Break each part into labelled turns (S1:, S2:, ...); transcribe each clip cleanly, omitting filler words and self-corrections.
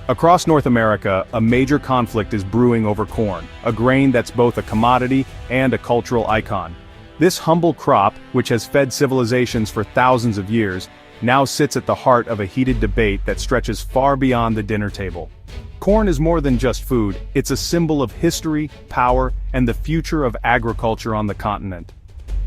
S1: Across North America, a major conflict is brewing over corn, a grain that's both a commodity and a cultural icon. This humble crop, which has fed civilizations for thousands of years, now sits at the heart of a heated debate that stretches far beyond the dinner table. Corn is more than just food, it's a symbol of history, power, and the future of agriculture on the continent.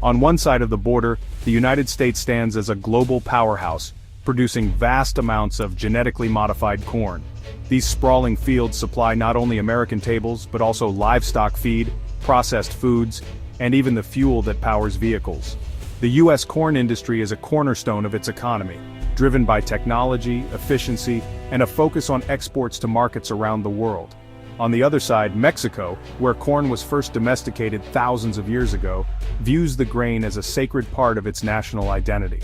S1: On one side of the border, the United States stands as a global powerhouse, producing vast amounts of genetically modified corn. These sprawling fields supply not only American tables but also livestock feed, processed foods, and even the fuel that powers vehicles. The U.S. corn industry is a cornerstone of its economy, driven by technology, efficiency, and a focus on exports to markets around the world. On the other side, Mexico, where corn was first domesticated thousands of years ago, views the grain as a sacred part of its national identity.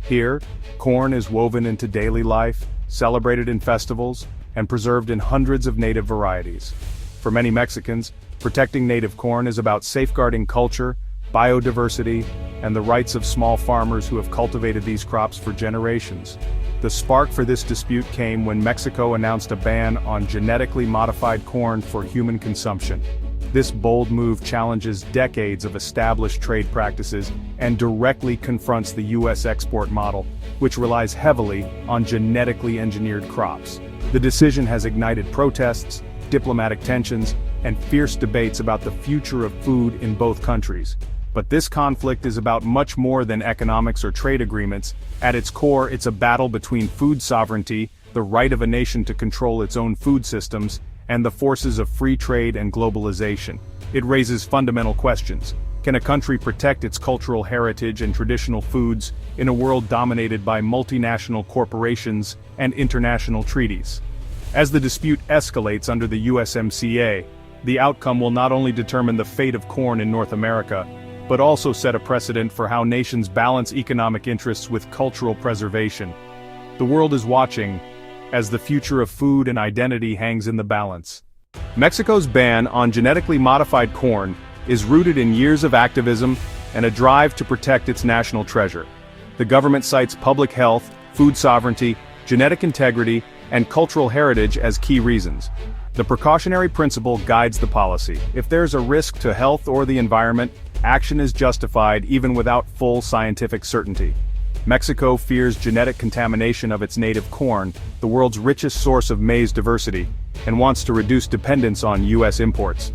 S1: Here, corn is woven into daily life, celebrated in festivals, and preserved in hundreds of native varieties. For many Mexicans, protecting native corn is about safeguarding culture, biodiversity, and the rights of small farmers who have cultivated these crops for generations. The spark for this dispute came when Mexico announced a ban on genetically modified corn for human consumption. This bold move challenges decades of established trade practices and directly confronts the U.S. export model, which relies heavily on genetically engineered crops. The decision has ignited protests, diplomatic tensions, and fierce debates about the future of food in both countries. But this conflict is about much more than economics or trade agreements. At its core, it's a battle between food sovereignty, the right of a nation to control its own food systems, and the forces of free trade and globalization. It raises fundamental questions. Can a country protect its cultural heritage and traditional foods in a world dominated by multinational corporations and international treaties? As the dispute escalates under the USMCA, the outcome will not only determine the fate of corn in North America, but also set a precedent for how nations balance economic interests with cultural preservation. The world is watching, as the future of food and identity hangs in the balance. Mexico's ban on genetically modified corn is rooted in years of activism and a drive to protect its national treasure. The government cites public health, food sovereignty, genetic integrity, and cultural heritage as key reasons. The precautionary principle guides the policy. If there's a risk to health or the environment, action is justified even without full scientific certainty. Mexico fears genetic contamination of its native corn, the world's richest source of maize diversity, and wants to reduce dependence on U.S. imports.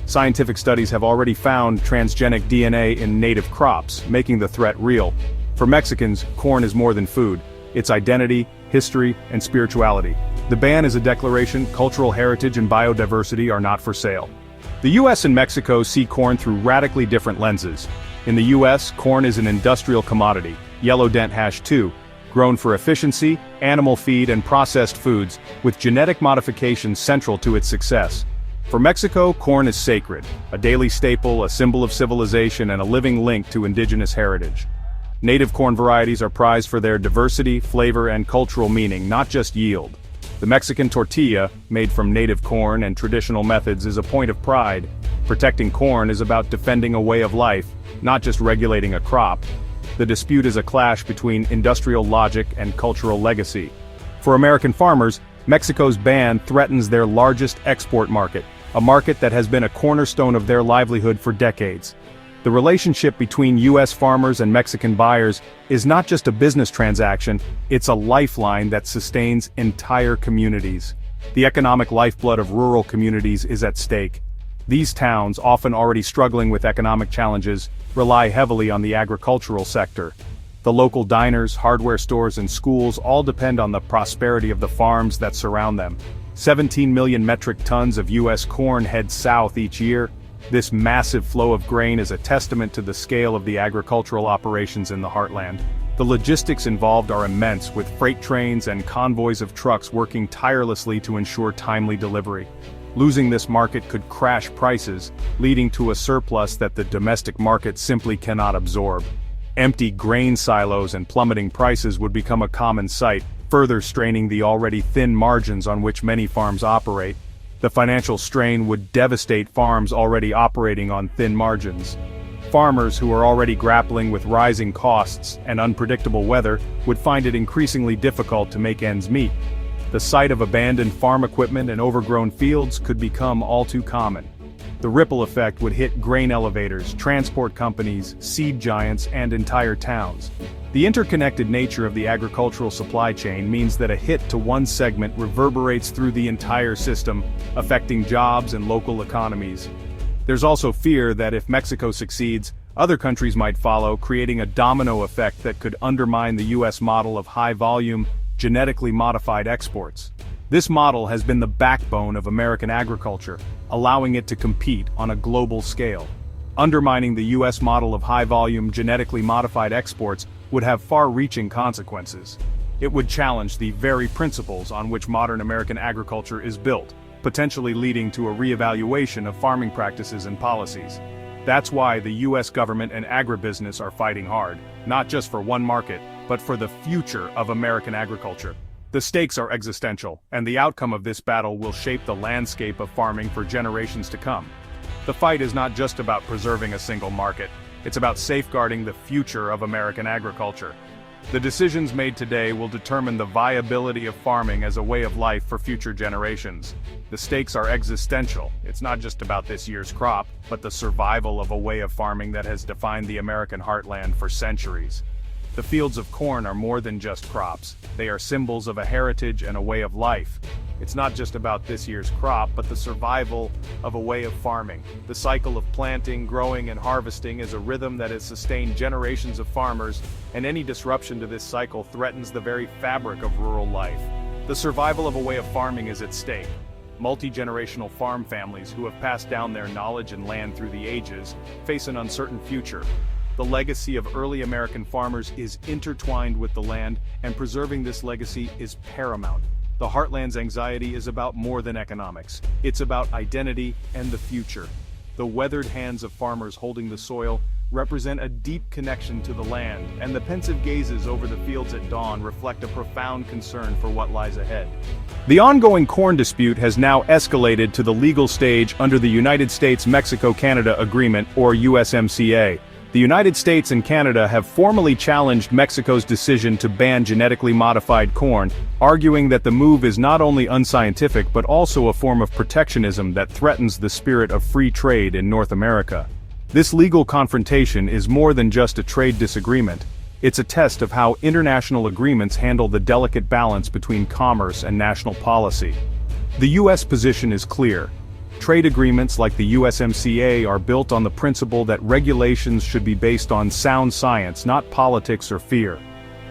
S1: Scientific studies have already found transgenic DNA in native crops, making the threat real. For Mexicans, corn is more than food. It's identity, history, and spirituality. The ban is a declaration cultural heritage and biodiversity are not for sale. The U.S. and Mexico see corn through radically different lenses. In the U.S., corn is an industrial commodity, Yellow Dent #2, grown for efficiency, animal feed, and processed foods, with genetic modification central to its success. For Mexico, corn is sacred, a daily staple, a symbol of civilization, and a living link to indigenous heritage. Native corn varieties are prized for their diversity, flavor, and cultural meaning, not just yield. The Mexican tortilla, made from native corn and traditional methods, is a point of pride. Protecting corn is about defending a way of life, not just regulating a crop. The dispute is a clash between industrial logic and cultural legacy. For American farmers, Mexico's ban threatens their largest export market, a market that has been a cornerstone of their livelihood for decades. The relationship between U.S. farmers and Mexican buyers is not just a business transaction, it's a lifeline that sustains entire communities. The economic lifeblood of rural communities is at stake. These towns, often already struggling with economic challenges, rely heavily on the agricultural sector. The local diners, hardware stores, and schools all depend on the prosperity of the farms that surround them. 17 million metric tons of U.S. corn head south each year. This massive flow of grain is a testament to the scale of the agricultural operations in the heartland. The logistics involved are immense, with freight trains and convoys of trucks working tirelessly to ensure timely delivery. Losing this market could crash prices, leading to a surplus that the domestic market simply cannot absorb. Empty grain silos and plummeting prices would become a common sight, further straining the already thin margins on which many farms operate. The financial strain would devastate farms already operating on thin margins. Farmers who are already grappling with rising costs and unpredictable weather would find it increasingly difficult to make ends meet. The sight of abandoned farm equipment and overgrown fields could become all too common. The ripple effect would hit grain elevators, transport companies, seed giants, and entire towns. The interconnected nature of the agricultural supply chain means that a hit to one segment reverberates through the entire system, affecting jobs and local economies. There's also fear that if Mexico succeeds, other countries might follow, creating a domino effect that could undermine the U.S. model of high-volume, genetically modified exports. This model has been the backbone of American agriculture, allowing it to compete on a global scale. Undermining the U.S. model of high-volume, genetically modified exports would have far-reaching consequences. It would challenge the very principles on which modern American agriculture is built, potentially leading to a reevaluation of farming practices and policies. That's why the U.S. government and agribusiness are fighting hard, not just for one market, but for the future of American agriculture. The stakes are existential, and the outcome of this battle will shape the landscape of farming for generations to come. The fight is not just about preserving a single market, it's about safeguarding the future of American agriculture. The decisions made today will determine the viability of farming as a way of life for future generations. The stakes are existential. It's not just about this year's crop, but the survival of a way of farming that has defined the American heartland for centuries. The fields of corn are more than just crops. They are symbols of a heritage and a way of life. It's not just about this year's crop, but the survival of a way of farming. The cycle of planting, growing, and harvesting is a rhythm that has sustained generations of farmers, and any disruption to this cycle threatens the very fabric of rural life. The survival of a way of farming is at stake. Multi-generational farm families who have passed down their knowledge and land through the ages face an uncertain future. The legacy of early American farmers is intertwined with the land, and preserving this legacy is paramount. The Heartland's anxiety is about more than economics. It's about identity and the future. The weathered hands of farmers holding the soil represent a deep connection to the land, and the pensive gazes over the fields at dawn reflect a profound concern for what lies ahead. The ongoing corn dispute has now escalated to the legal stage under the United States-Mexico-Canada Agreement, or USMCA. The United States and Canada have formally challenged Mexico's decision to ban genetically modified corn, arguing that the move is not only unscientific but also a form of protectionism that threatens the spirit of free trade in North America. This legal confrontation is more than just a trade disagreement. It's a test of how international agreements handle the delicate balance between commerce and national policy. The U.S. position is clear. Trade agreements like the USMCA are built on the principle that regulations should be based on sound science, not politics or fear.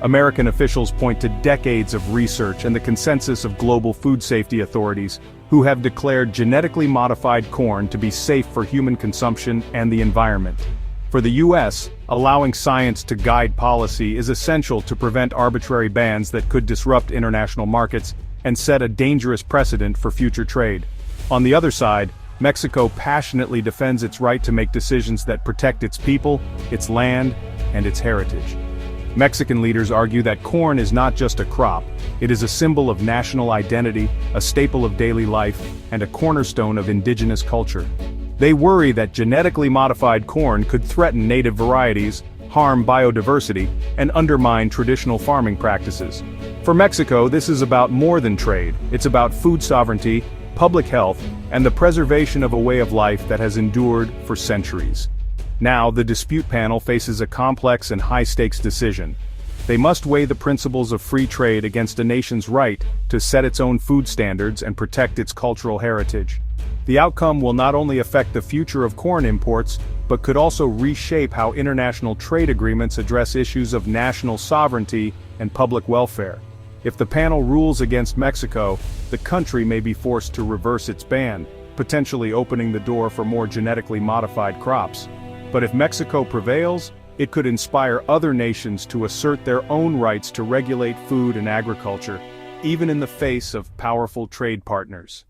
S1: American officials point to decades of research and the consensus of global food safety authorities, who have declared genetically modified corn to be safe for human consumption and the environment. For the U.S., allowing science to guide policy is essential to prevent arbitrary bans that could disrupt international markets and set a dangerous precedent for future trade. On the other side, Mexico passionately defends its right to make decisions that protect its people, its land, and its heritage. Mexican leaders argue that corn is not just a crop, it is a symbol of national identity, a staple of daily life, and a cornerstone of indigenous culture. They worry that genetically modified corn could threaten native varieties, harm biodiversity, and undermine traditional farming practices. For Mexico, this is about more than trade. It's about food sovereignty, public health, and the preservation of a way of life that has endured for centuries. Now, the dispute panel faces a complex and high-stakes decision. They must weigh the principles of free trade against a nation's right to set its own food standards and protect its cultural heritage. The outcome will not only affect the future of corn imports, but could also reshape how international trade agreements address issues of national sovereignty and public welfare. If the panel rules against Mexico, the country may be forced to reverse its ban, potentially opening the door for more genetically modified crops. But if Mexico prevails, it could inspire other nations to assert their own rights to regulate food and agriculture, even in the face of powerful trade partners.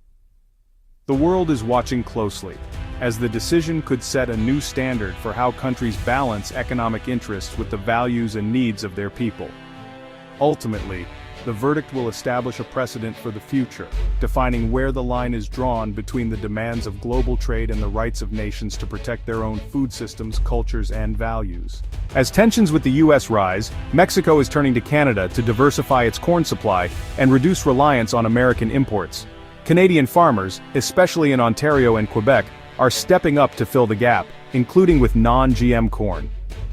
S1: The world is watching closely, as the decision could set a new standard for how countries balance economic interests with the values and needs of their people. Ultimately, The verdict will establish a precedent for the future, defining where the line is drawn between the demands of global trade and the rights of nations to protect their own food systems, cultures, and values. As tensions with the U.S. rise, Mexico is turning to Canada to diversify its corn supply and reduce reliance on American imports. Canadian farmers, especially in Ontario and Quebec, are stepping up to fill the gap, including with non-GM corn.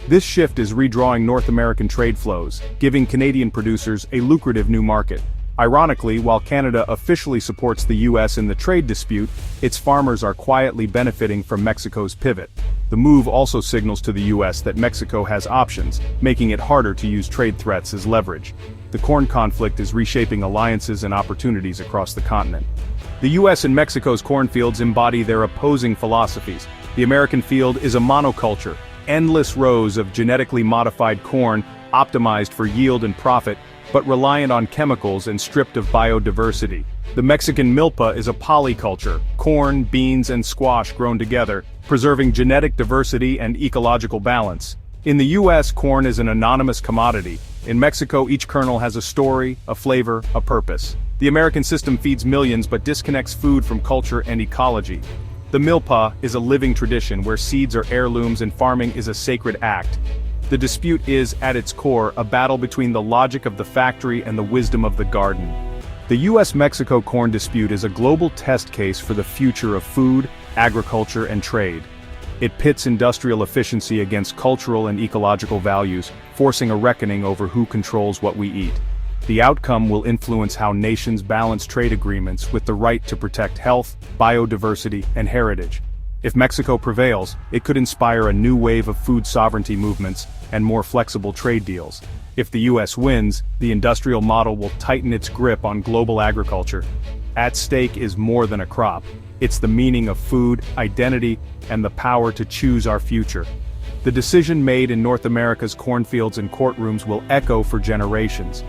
S1: This shift is redrawing North American trade flows, giving Canadian producers a lucrative new market. Ironically, while Canada officially supports the U.S. in the trade dispute, its farmers are quietly benefiting from Mexico's pivot. The move also signals to the U.S. that Mexico has options, making it harder to use trade threats as leverage. The corn conflict is reshaping alliances and opportunities across the continent. The U.S. and Mexico's cornfields embody their opposing philosophies. The American field is a monoculture, endless rows of genetically modified corn optimized for yield and profit, but reliant on chemicals and stripped of biodiversity. The Mexican milpa is a polyculture, corn, beans, and squash grown together, preserving genetic diversity and ecological balance. In the U.S., corn is an anonymous commodity. In Mexico, each kernel has a story, a flavor, a purpose. The American system feeds millions but disconnects food from culture and ecology. The milpa is a living tradition where seeds are heirlooms and farming is a sacred act. The dispute is, at its core, a battle between the logic of the factory and the wisdom of the garden. The U.S.-Mexico corn dispute is a global test case for the future of food, agriculture, and trade. It pits industrial efficiency against cultural and ecological values, forcing a reckoning over who controls what we eat. The outcome will influence how nations balance trade agreements with the right to protect health, biodiversity, and heritage. If Mexico prevails, it could inspire a new wave of food sovereignty movements and more flexible trade deals. If the U.S. wins, the industrial model will tighten its grip on global agriculture. At stake is more than a crop. It's the meaning of food, identity, and the power to choose our future. The decision made in North America's cornfields and courtrooms will echo for generations.